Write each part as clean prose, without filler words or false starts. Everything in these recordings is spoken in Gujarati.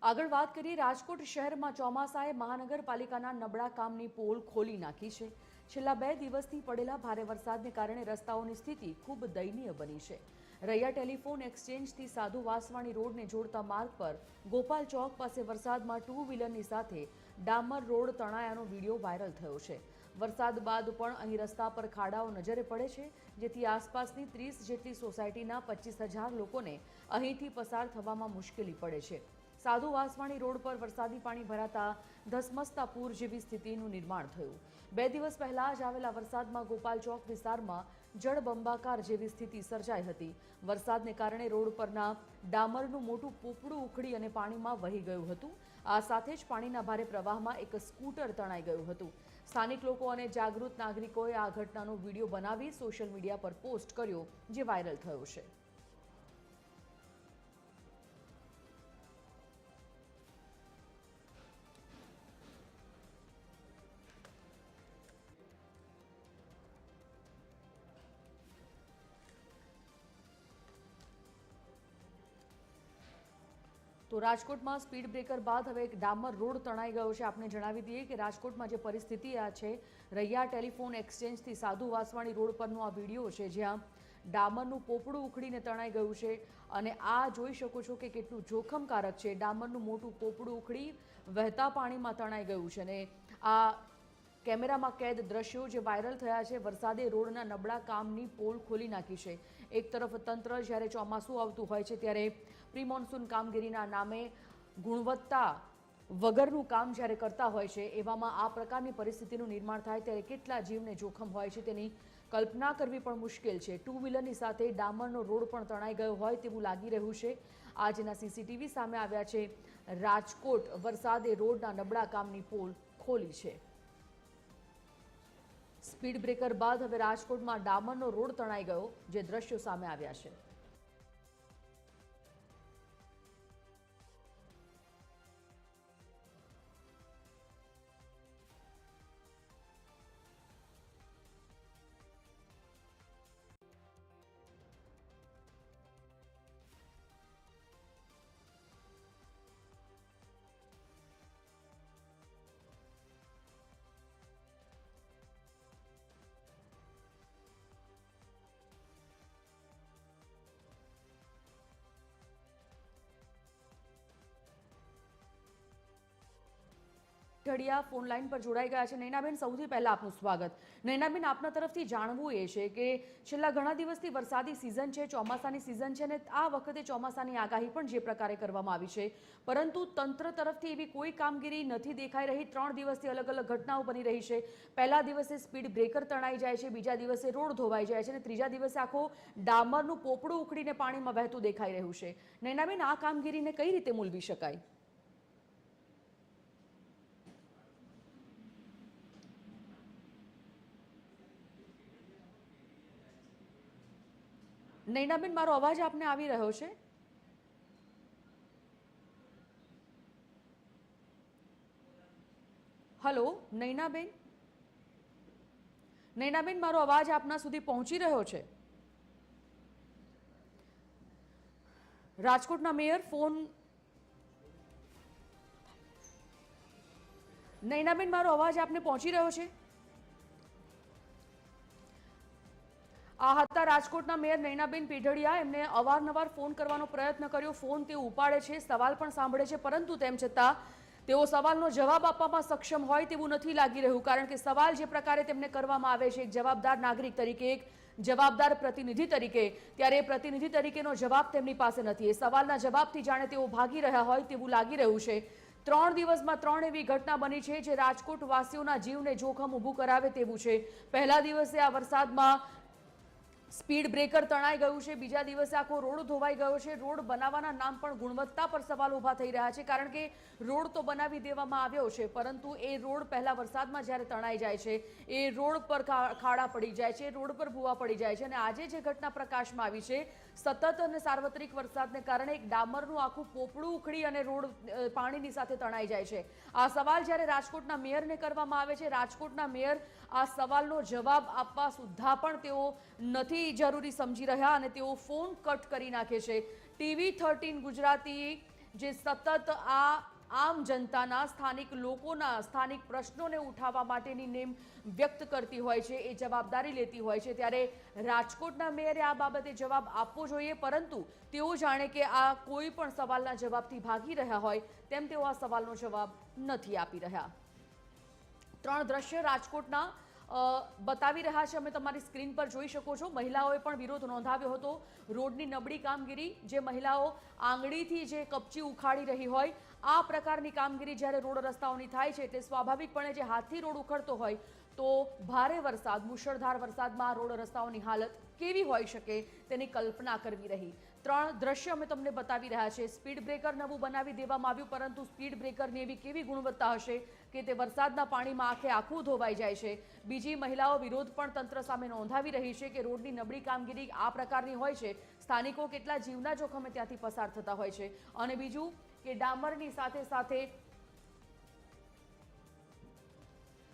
આગળ વાત કરીએ રાજકોટ શહેરમાં ચોમાસાએ મહાનગરપાલિકાના નબળા કામની પોલ ખોલી નાખી છે। છેલ્લા 2 દિવસથી પડેલા ભારે વરસાદને કારણે રસ્તાઓની સ્થિતિ ખૂબ દયનીય બની છે। રૈયા ટેલિફોન એક્સચેન્જથી સાધુ વાસવાણી રોડને જોડતા માર્ગ પર ગોપાલ ચોક પાસે વરસાદમાં ટુ વ્હીલરની સાથે ડામર રોડ તણાયાનો વિડીયો વાયરલ થયો છે। વરસાદ બાદ પણ અહીં રસ્તા પર ખાડાઓ નજરે પડે છે, જેથી આસપાસની 30 જેટલી સોસાયટીના 25,000 લોકોને અહીંથી પસાર થવામાં મુશ્કેલી પડે છે। સાધુ વાસવાણી રોડ પર વરસાદી પાણી ભરાતા ધસમસતા પૂર જેવી સ્થિતિનું નિર્માણ થયું। 2 દિવસ પહેલા જ આવેલા વરસાદમાં ગોપાલ ચોક વિસ્તારમાં જળબંબાકાર જેવી સ્થિતિ સર્જાઈ હતી। વરસાદને કારણે રોડ પરના ડામરનું મોટું પોપડું ઉખડી અને પાણીમાં વહી ગયું હતું। આ સાથે જ પાણીના ભારે પ્રવાહમાં એક સ્કૂટર તણાઈ ગયું હતું। સ્થાનિક લોકો અને જાગૃત નાગરિકોએ આ ઘટનાનો વિડીયો બનાવી સોશિયલ મીડિયા પર પોસ્ટ કર્યો, જે વાયરલ થયો છે। તો રાજકોટમાં સ્પીડ બ્રેકર બાદ હવે એક ડામર રોડ તણાઈ ગયો છે। આપને જણાવી દઈએ કે રાજકોટમાં જે પરિસ્થિતિ આ છે, રૈયા ટેલિફોન એક્સચેન્જથી સાધુ વાસવાણી રોડ પરનો આ વિડીયો છે, જ્યાં ડામરનું પોપડું ઉખડીને તણાઈ ગયું છે અને આ જોઈ શકો છો કે કેટલું જોખમકારક છે। ડામરનું મોટું પોપડું ઉખડી વહેતા પાણીમાં તણાઈ ગયું છે અને આ કેમેરામાં કેદ દ્રશ્યો જે વાયરલ થયા છે। વરસાદે રોડના નબળા કામની પોલ ખોલી નાખી છે। એક તરફ તંત્ર જ્યારે ચોમાસું આવતું હોય છે ત્યારે પ્રી મોન્સૂન કામગીરીના નામે ગુણવત્તા વગરનું કામ જ્યારે કરતા હોય છે, એવામાં આ પ્રકારની પરિસ્થિતિનું નિર્માણ થાય ત્યારે કેટલા જીવને જોખમ હોય છે તેની કલ્પના કરવી પણ મુશ્કેલ છે। ટુ વ્હીલરની સાથે ડામરનો રોડ પણ તણાઈ ગયો હોય તેવું લાગી રહ્યું છે। આજના સીસીટીવી સામે આવ્યા છે। રાજકોટ વરસાદે રોડના નબળા કામની પોલ ખોલી છે। સ્પીડ બ્રેકર બાદ હવે રાજકોટમાં ડામરનો રોડ તણાઈ ગયો, જે દ્રશ્યો સામે આવ્યા છે। ઢડિયા ફોન લાઈન પર જોડાઈ ગયા છે। નૈનાબેન, સૌથી પહેલા આપનું સ્વાગત। નૈનાબેન, આપના તરફથી જાણવું એ છે કે છેલ્લા ઘણા દિવસથી વરસાદી સિઝન છે, ચોમાસાની સિઝન છે અને આ વખતે ચોમાસાની આગાહી પણ જે પ્રકારે કરવામાં આવી છે, પરંતુ તંત્ર તરફથી એવી કોઈ કામગીરી નથી દેખાઈ રહી। 3 દિવસથી અલગ અલગ ઘટનાઓ બની રહી છે। પહેલા દિવસે સ્પીડ બ્રેકર તણાઈ જાય છે, બીજા દિવસે રોડ ધોવાઈ જાય છે અને ત્રીજા દિવસે આખો ડામરનું પોપડું ઉખડીને પાણીમાં વહેતું દેખાઈ રહ્યું છે। નૈનાબેન, આ કામગીરીને કઈ રીતે મૂલવી શકાય? નૈનાબેન, મારો અવાજ આપને આવી રહ્યો છે? હલો નૈનાબેન, નૈનાબેન, મારો અવાજ આપના સુધી પહોંચી રહ્યો છે? રાજકોટના મેયર ફોન નૈનાબેન, મારો અવાજ આપને પહોંચી રહ્યો છે? આ હતા રાજકોટના મેયર નૈનાબેન પીઢડિયા। એમને અવારનવાર ફોન કરવાનો પ્રયત્ન કર્યો, ફોન તેઓ ઉપાડે છે, સવાલ પણ સાંભળે છે, પરંતુ તેમ છતાં તેઓ સવાલનો જવાબ આપવામાં સક્ષમ હોય તેવું નથી લાગી રહ્યું, કારણ કે સવાલ જે પ્રકારે તેમને કરવામાં આવે છે એક જવાબદાર નાગરિક તરીકે, એક જવાબદાર પ્રતિનિધિ તરીકે, ત્યારે એ પ્રતિનિધિ તરીકેનો જવાબ તેમની પાસે નથી। એ સવાલના જવાબથી જાણે તેઓ ભાગી રહ્યા હોય તેવું લાગી રહ્યું છે। 3 દિવસમાં 3 એવી ઘટના બની છે જે રાજકોટ વાસીઓના જીવને જોખમ ઊભું કરાવે તેવું છે। પહેલા દિવસે આ વરસાદમાં સ્પીડ બ્રેકર તણાઈ ગયું છે, બીજા દિવસે આખો રોડ ધોવાઈ ગયો છે। રોડ બનાવવાના નામ પણ ગુણવત્તા પર સવાલ ઊભા થઈ રહ્યા છે, કારણ કે રોડ તો બનાવી દેવામાં આવ્યો છે, પરંતુ એ રોડ પહેલા વરસાદમાં જ્યારે તણાઈ જાય છે, એ રોડ પર ખાડા પડી જાય છે, રોડ પર ભૂવા પડી જાય છે અને આજે જે ઘટના પ્રકાશમાં આવી છે, સતત અને સાર્વત્રિક વરસાદને કારણે એક ડામરનું આખું પોપડું ઉખડી અને રોડ પાણીની સાથે તણાઈ જાય છે। આ સવાલ જ્યારે રાજકોટના મેયરને કરવામાં આવે છે, રાજકોટના મેયર આ સવાલનો જવાબ આપવા સુદ્ધા પણ તેઓ નથી જરૂરી સમજી રહ્યા અને તેઓ ફોન કટ કરી નાખે છે। TV 13 ગુજરાતી જે સતત આમ જનતાના, સ્થાનિક લોકોના સ્થાનિક પ્રશ્નોને ઉઠાવવા માટેની નેમ વ્યક્ત કરતી હોય છે, એ જવાબદારી લેતી હોય છે, ત્યારે રાજકોટના મેયરે આ બાબતે જવાબ આપવો જોઈએ, પરંતુ તેઓ જાણે કે આ કોઈ પણ સવાલના જવાબથી ભાગી રહ્યા હોય તેમ તેઓ આ સવાલનો જવાબ નથી આપી રહ્યા. 3 દ્રશ્ય રાજકોટના બતાવી રહ્યા છે, અમે તમારી સ્ક્રીન પર જોઈ શકો છો. મહિલાઓએ પણ વિરોધ નોંધાવ્યો હતો. રોડની નબળી કામગીરી, જે મહિલાઓ આંગળીથી જે કપચી ઉખાડી રહી હોય, આ પ્રકારની કામગીરી જ્યારે રોડ રસ્તાઓની થાય છે, એટલે સ્વાભાવિકપણે જે હાથથી રોડ ઉખડતો હોય તો ભારે વરસાદ, મુશળધાર વરસાદમાં રોડ રસ્તાઓની હાલત કેવી હોઈ શકે તેની કલ્પના કરવી રહી. 3 દ્રશ્ય અમે તમને બતાવી રહ્યા છે. સ્પીડ બ્રેકર નવું બનાવી દેવામાં આવ્યું, પરંતુ સ્પીડ બ્રેકરની એવી કેવી ગુણવત્તા હશે કે તે વરસાદના પાણીમાં આખું ધોવાઈ જાય છે. બીજી, મહિલાઓ વિરોધ પણ તંત્ર સામે નોંધાવી રહી છે કે રોડની નબળી કામગીરી આ પ્રકારની હોય છે, સ્થાનિકો કેટલા જીવના જોખમે ત્યાંથી પસાર થતા હોય છે. અને બીજું કે ડામરની સાથે સાથે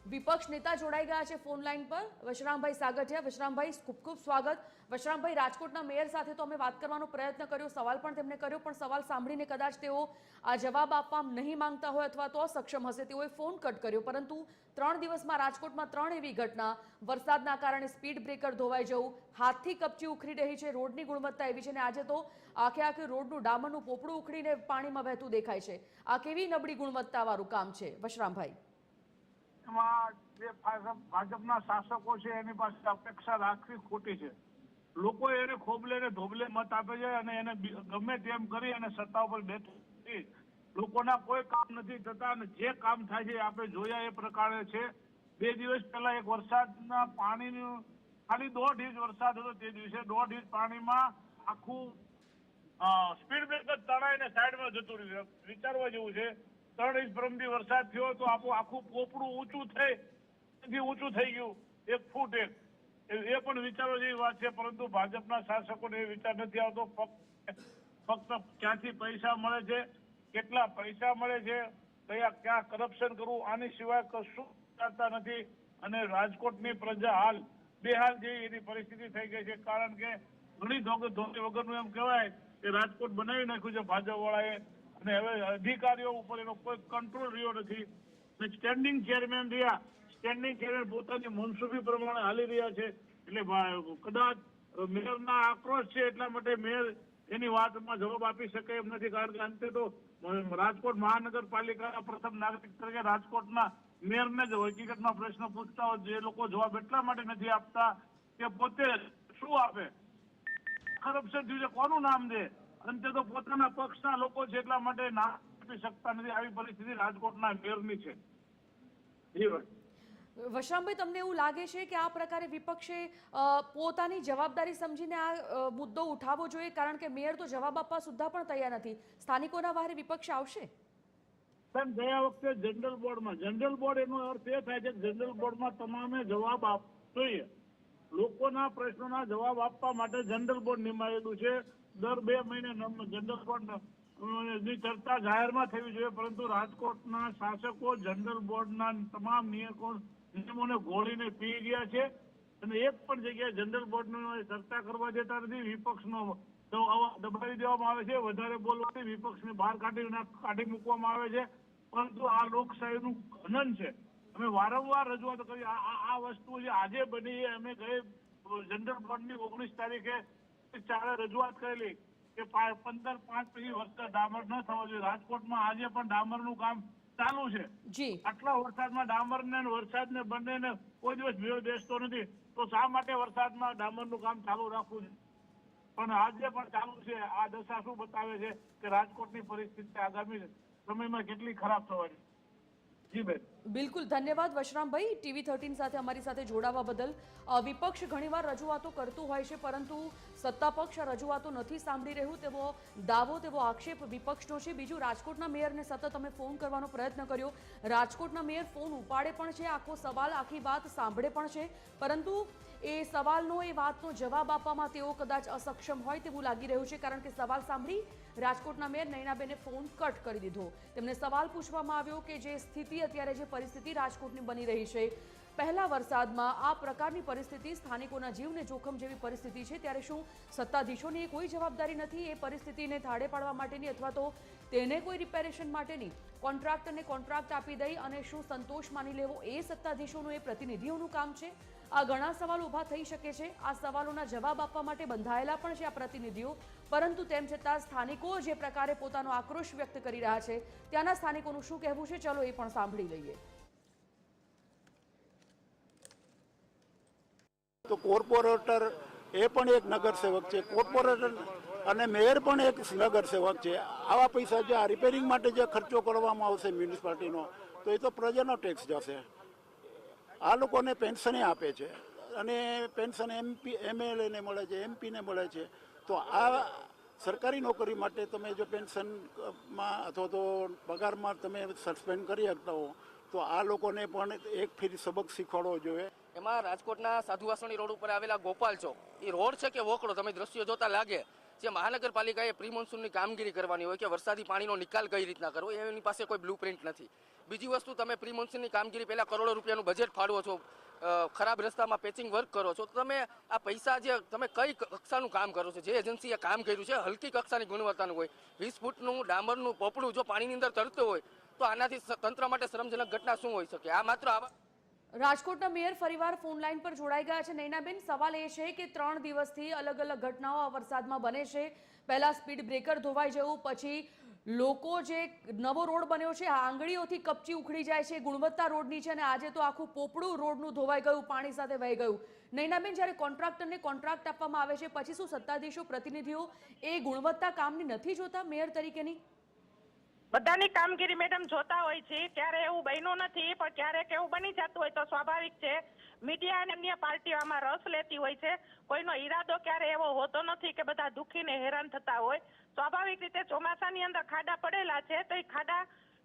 વિપક્ષ નેતા જોડાઈ ગયા છે ફોન લાઈન પર. વશરામભાઈ સાગઠિયા. વશરામભાઈ, ખૂબ ખૂબ સ્વાગત. વશરામભાઈ, રાજકોટના મેયર સાથે તો અમે વાત કરવાનો પ્રયત્ન કર્યો, સવાલ પણ તેમને કર્યો, પણ સવાલ સાંભળીને કદાચ તેઓ આ જવાબ આપવા નહીં માંગતા હોય અથવા તો અસક્ષમ હશે, તેઓએ ફોન કટ કર્યો. પરંતુ 3 દિવસમાં રાજકોટમાં 3 એવી ઘટના, વરસાદના કારણે સ્પીડ બ્રેકર ધોવાઈ જવું, હાથથી કપચી ઉખડી રહી છે, રોડની ગુણવત્તા એવી છે, અને આજે તો આખે રોડનું ડામરનું પોપડું ઉખડીને પાણીમાં વહેતું દેખાય છે. આ કેવી નબળી ગુણવત્તાવાળું કામ છે વશરામભાઈ? એમાં જે ભાજપના શાસકો છે એની પાસે અપેક્ષા રાખવી ખોટી છે. લોકો એને ખોબલે ને ધોબલે મત આપે છે અને એને ગમે તેમ કરી અને સત્તા ઉપર બેઠી લોકોના કોઈ કામ નથી થતા, અને જે કામ થાય છે આપણે જોયા એ પ્રકારે છે. 2 દિવસ પહેલા એક વરસાદના પાણીનું ખાલી 1.5 ઇંચ વરસાદ હતો, તે દિવસે 1.5 ઇંચ પાણીમાં આખું સ્પીડ બ્રેકર તણાઈને સાઈડમાં જતું રહ્યું. વિચારવા જેવું છે. 3 ઇંચ પરમથી વરસાદ થયો તો આખું પોપડું ઊંચું થઈ ગયું 1 ફૂટ. એ પણ વિચારવા જેવી વાત છે, પરંતુ ભાજપના શાસકોને એ વિચાર નથી આવતો. ફક્ત ક્યાંથી પૈસા મળે છે, કેટલા પૈસા મળે છે, ક્યાં કરપ્શન કરવું, આની સિવાય કશું કરતા નથી. અને રાજકોટની પ્રજા હાલ બેહાલ જેવી એની પરિસ્થિતિ થઈ ગઈ છે, કારણ કે ઘણી ધોકે વગરનું એમ કહેવાય કે રાજકોટ બનાવી નાખ્યું છે ભાજપ વાળાએ, અને હવે અધિકારીઓ ઉપર એનો કોઈ કંટ્રોલ રહ્યો નથી. સ્ટેન્ડિંગ ચેરમેન રહ્યા, સ્ટેન્ડિંગ ચેરમેન પોતાની મનસુબી પ્રમાણે હાલી રહ્યા છે. એટલે કદાચ મેયરના આક્રોશ છે એટલા માટે મેયર એની વાતમાં જવાબ આપી શકે એમ નથી, કારણ કે અંતે તો રાજકોટ મહાનગરપાલિકાના પ્રથમ નાગરિક તરીકે રાજકોટના મેયરને જ હકીકતમાં પ્રશ્ન પૂછતા હોય. જે લોકો જવાબ એટલા માટે નથી આપતા કે પોતે શું આપે, કરપ્શન થયું છે કોનું નામ દે, અંતે તો પોતાના પક્ષના લોકો છે એટલા માટે ના આપી શકતા નથી. આવી પરિસ્થિતિ રાજકોટના મેયરની છે. વશરામભાઈ, તમને એવું લાગે છે કે આ પ્રકારે વિપક્ષે પોતાની જવાબદારી સમજીને આ મુદ્દો ઉઠાવવો જોઈએ, કારણ કે મેયર તો જવાબ આપવા સુદ્ધા પણ તૈયાર નથી. સ્થાનિકોના વારે વિપક્ષ આવશે? ગયા વખતે જનરલ બોર્ડ એનો અર્થ એ થાય છે કે જનરલ બોર્ડમાં તમામે જવાબ આપવો જોઈએ. લોકોના પ્રશ્નોના જવાબ આપવા માટે જનરલ બોર્ડ નિમાયેલું છે. દર 2 મહિને જનરલ બોર્ડની ચર્ચા જાહેરમાં થવી જોઈએ, પરંતુ રાજકોટના શાસકો જનરલ બોર્ડના તમામ નિયમોને ઘોળીને પી ગયા છે, અને એક પણ જગ્યાએ જનરલ બોર્ડની ચર્ચા કરવા જતા નથી. વિપક્ષનો દબાવી દેવામાં આવે છે, વધારે બોલવાથી વિપક્ષને બહાર કાઢી મૂકવામાં આવે છે, પરંતુ આ લોકશાહીનું હનન છે. અમે વારંવાર રજૂઆત કરી. આ વસ્તુ જે આજે બની, અમે ગઈ જનરલ બોર્ડની 19 તારીખે રજૂઆત કરેલી કે 15/5 પછી વરસાદ ડામર ન થવો જોઈએ. રાજકોટમાં આજે પણ ડામરનું કામ ચાલુ છે. આટલા વરસાદમાં ડામરને વરસાદને બંનેને કોઈ દિવસ ભેળ બેસતો નથી, તો શા માટે વરસાદમાં ડામરનું કામ ચાલુ રાખવું છે? પણ આજે પણ ચાલુ છે. આ દશા શું બતાવે છે કે રાજકોટની પરિસ્થિતિ આગામી સમયમાં કેટલી ખરાબ થવાની. જી બેન. બિલકુલ, ધન્યવાદ વશરામભાઈ, TV 13 સાથે અમારી સાથે જોડાવા બદલ. વિપક્ષ ઘણીવાર રજૂઆતો કરતું હોય છે, પરંતુ સત્તા પક્ષ આ રજૂઆતો નથી સાંભળી રહ્યું તેવો દાવો, તેવો આક્ષેપ વિપક્ષનો છે. બીજું, રાજકોટના મેયરને સતત અમે ફોન કરવાનો પ્રયત્ન કર્યો. રાજકોટના મેયર ફોન ઉપાડે પણ છે, આખો સવાલ, આખી વાત સાંભળે પણ છે, પરંતુ એ સવાલનો, એ વાતનો જવાબ આપવામાં તેઓ કદાચ અસક્ષમ હોય તેવું લાગી રહ્યું છે, કારણ કે સવાલ સાંભળી રાજકોટના મેયર નયનાબેને ફોન કટ કરી દીધો. તેમને સવાલ પૂછવામાં આવ્યો કે જે સ્થિતિ અત્યારે, જે પરિસ્થિતિ રાજકોટની બની રહી છે, પહેલા વરસાદમાં આ પ્રકારની પરિસ્થિતિ, સ્થાનિકોના જીવને જોખમ જેવી પરિસ્થિતિ છે, ત્યારે શું સત્તાધીશોની કોઈ જવાબદારી નથી એ પરિસ્થિતિને થાળે પાડવા માટેની, અથવા તો તેને કોઈ રિપેરેશન માટેની? કોન્ટ્રાક્ટરને કોન્ટ્રાક્ટ આપી દઈ અને શું સંતોષ માની લેવો એ સત્તાધીશોનું, એ પ્રતિનિધિઓનું કામ છે? આ ઘણા સવાલો ઊભા થઈ શકે છે. આ સવાલોના જવાબ આપવા માટે બંધાયેલા પણ છે આ પ્રતિનિધિઓ, પરંતુ તેમ છતાં સ્થાનિકો જે પ્રકારે પોતાનો આક્રોશ વ્યક્ત કરી રહ્યા છે, ત્યાંના સ્થાનિકોનું શું કહેવું છે, ચલો એ પણ સાંભળી લઈએ. તો કોર્પોરેટર એ પણ એક નગરસેવક છે, કોર્પોરેટર અને મેયર પણ એક નગરસેવક છે. આવા પૈસા જે આ રિપેરિંગ માટે જે ખર્ચો કરવામાં આવશે મ્યુનિસિપાલિટીનો, તો એ તો પ્રજાનો ટેક્સ જશે. આ લોકોને પેન્શન આપે છે અને પેન્શન એમએલએને મળે છે, એમપીને મળે છે. તો આ સરકારી નોકરી માટે તમે જો પેન્શનમાં અથવા તો પગારમાં તમે સસ્પેન્ડ કરી શકતા હો, તો આ લોકોને પણ એક ફેરી સબક શીખવાડવો જોઈએ. એમાં રાજકોટના સાધુ વાસણી રોડ ઉપર આવેલા ગોપાલ ચોક, એ રોડ છે કે વોકડો, તમે દ્રશ્યો જોતા લાગે જે મહાનગરપાલિકાએ પ્રી મોન્સૂનની કામગીરી કરવાની હોય કે વરસાદી પાણીનો નિકાલ કઈ રીતના કરવો, એની પાસે કોઈ બ્લુ પ્રિન્ટ નથી. બીજી વસ્તુ, તમે પ્રી મોન્સૂનની કામગીરી પહેલા કરોડો રૂપિયાનું બજેટ ફાળવો છો, ખરાબ રસ્તામાં પેચિંગ વર્ક કરો છો, તો તમે આ પૈસા જે તમે કઈ કક્ષાનું કામ કરો છો? જે એજન્સીએ કામ કર્યું છે હલકી કક્ષાની ગુણવત્તાનું હોય, 20 ફૂટનું ડામરનું પોપડું જો પાણીની અંદર તરતું હોય, તો આનાથી તંત્ર માટે શરમજનક ઘટના શું હોઈ શકે? આ માત્ર આવા રાજકોટના મેયર ફરીવાર ફોન લાઈન પર જોડાઈ ગયા છે. નૈનાબેન, સવાલ એ છે કે 3 દિવસથી અલગ અલગ ઘટનાઓ આ વરસાદમાં બને છે. પહેલા સ્પીડ બ્રેકર ધોવાઈ જવું, પછી લોકો જે નવો રોડ બન્યો છે આંગળીઓથી કપચી ઉખડી જાય છે, ગુણવત્તા રોડની છે, અને આજે તો આખું પોપડું રોડનું ધોવાઈ ગયું, પાણી સાથે વહી ગયું. નૈનાબેન, જ્યારે કોન્ટ્રાક્ટરને કોન્ટ્રાક્ટ આપવામાં આવે છે, પછી શું સત્તાધીશો, પ્રતિનિધિઓ એ ગુણવત્તા કામની નથી જોતા મેયર તરીકેની? બધાની કામગીરી મેડમ જોતા હોય છે, ક્યારે એવું બન્યું નથી, પણ ક્યારેક એવું બની જતું હોય તો સ્વાભાવિક છે મીડિયા અને અન્ય પાર્ટીઓ આમાં રસ લેતી હોય છે. કોઈનો ઈરાદો ક્યારે એવો હોતો નથી કે બધા દુખીને હેરાન થતા હોય. સ્વાભાવિક રીતે ચોમાસાની અંદર ખાડા પડેલા છે, તો એ ખાડા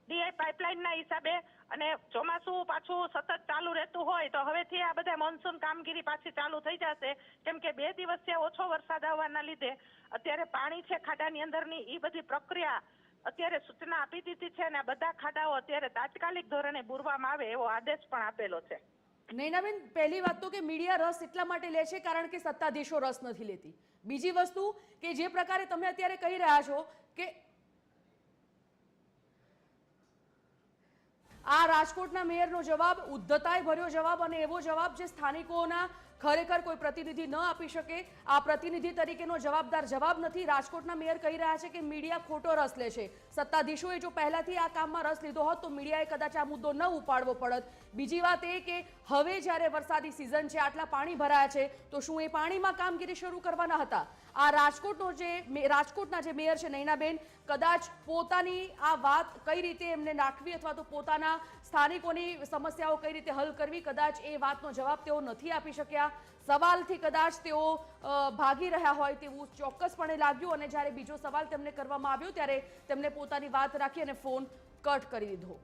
ડીઆઈ પાઇપલાઇનના હિસાબે, અને ચોમાસું પાછું સતત ચાલુ રહેતું હોય તો હવેથી આ બધા મોન્સૂન કામગીરી પાછી ચાલુ થઈ જશે, કેમ કે 2 દિવસથી ઓછો વરસાદ આવવાના લીધે અત્યારે પાણી છે ખાડાની અંદરની, એ બધી પ્રક્રિયા અત્યારે સૂચના આપી દીધી છે, અને આ બધા ખાડાઓ અત્યારે તાત્કાલિક ધોરણે પૂરવામાં આવે એવો આદેશ પણ આપેલો છે. નૈનાબેન, પહેલી વાત તો કે મીડિયા રસ એટલા માટે લે છે કારણ કે સત્તાધીશો રસ નથી લેતી. બીજી વસ્તુ કે જે પ્રકારે તમે અત્યારે કહી રહ્યા છો કે આ રાજકોટના મેયરનો જવાબ ઉદ્ધતાઈ ભર્યો જવાબ, અને એવો જવાબ જે સ્થાનિકોના ખરેખર કોઈ પ્રતિનિધિ ન આપી શકે, આ પ્રતિનિધિ તરીકેનો જવાબદાર જવાબ નથી. રાજકોટના મેયર કહી રહ્યા છે કે મીડિયા ખોટો રસ લે છે. સત્તાધીશોએ જો પહેલાથી આ કામમાં રસ લીધો હોત તો મીડિયાએ કદાચ આ મુદ્દો ન ઉપાડવો પડત. બીજી વાત એ કે હવે જ્યારે વરસાદી સિઝન છે, આટલા પાણી ભરાયા છે, તો શું એ પાણીમાં કામગીરી શરૂ કરવાના હતા? આ રાજકોટના જે મેયર છે નૈનાબેન, કદાચ પોતાની આ વાત કઈ રીતે એમને નાખવી અથવા તો પોતાના સ્થાનિકોની સમસ્યાઓ કઈ રીતે હલ કરવી, કદાચ એ વાતનો જવાબ તેઓ નથી આપી શક્યા. સવાલથી કદાચ તેઓ ભાગી રહ્યા હોય તેવું ચોક્કસપણે લાગ્યું, અને જ્યારે બીજો સવાલ તેમને કરવામાં આવ્યો ત્યારે તેમને પોતાની વાત રાખી અને ફોન કટ કરી દીધો.